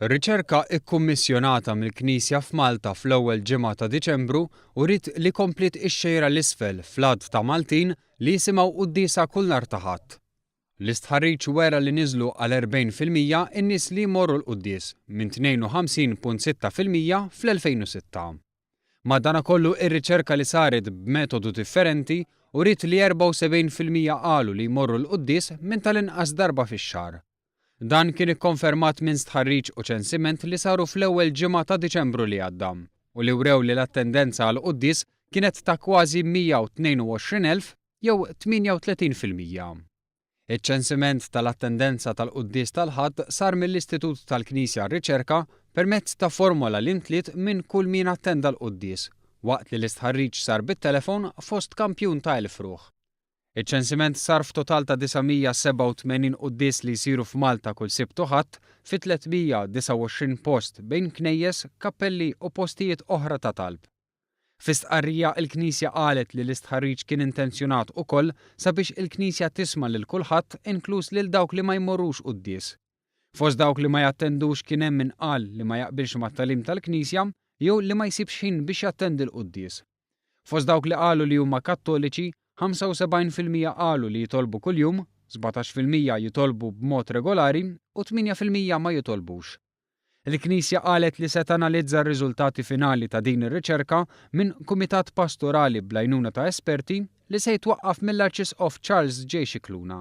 Ir-riċerka kkummissjonata mill-Knisja f'Malta fl-ewwel ġimgħa ta' Diċembru uriet li komplet ix-xejra l-isfel fl-Għadd ta' Maltin li jisimgħu qudiesa kull nhar ta' Ħadd. L-istħarriġ wera li niżlu għal 40% in-nies li jmorru l-qudies minn 52.6% fl-2006. Madankollu ir-riċerka li saret b'metodu differenti uriet li 74% qalu li jmorru l-qudies minn tal-inqas darba fix-xahar. Dan kien ikkonfermat minn stħarriġ u ċensiment li saru fl-ewwel ġimgħa ta' Diċembru li għadda u li wrew li l-attendenza għal qudies kienet ta' kważi 122,000 jew 38%. Iċ-ċensiment tal-attendenza tal-qudies tal-Ħadd sar mill-Istitut tal-Knisja r-Riċerka permezz ta' formola li ntliet minn kull min attenda l-qudies, waqt li l-istħarriġ sar bit-telefon fost kampjun ta' il-fruħ. Iċ-ċensiment sar f'total ta' 987 qudies li jsiru f'Malta kull Sibt u Ħadd fi 329 post bejn knejjes, kappelli u postijiet oħra ta' talb. Fi stqarrija l-Knisja qalet li l-istħarriġ kien intenzjonat ukoll sabiex il-Knisja tisma' lil kulħadd inkluż lil dawk li ma jmorrux qudies. Fost dawk li ma jattendux kien hemm min qal li ma jaqbilx mat-tagħlim tal-Knisja jew li ma jsibx ħin biex jattendi l-qudies. Fost dawk li qalu li huma Kattoliċi 75% qalu li jitolbu kuljum, 17% jitolbu b'mod regolari u 8% ma jitolbux. Il-Knisja qalet li se tanalizza r-riżultati finali ta' din ir-riċerka minn kumitat pastorali bl-għajnuna ta' esperti li se jitwaqqaf mill-Arċisqof Charles J. Scicluna.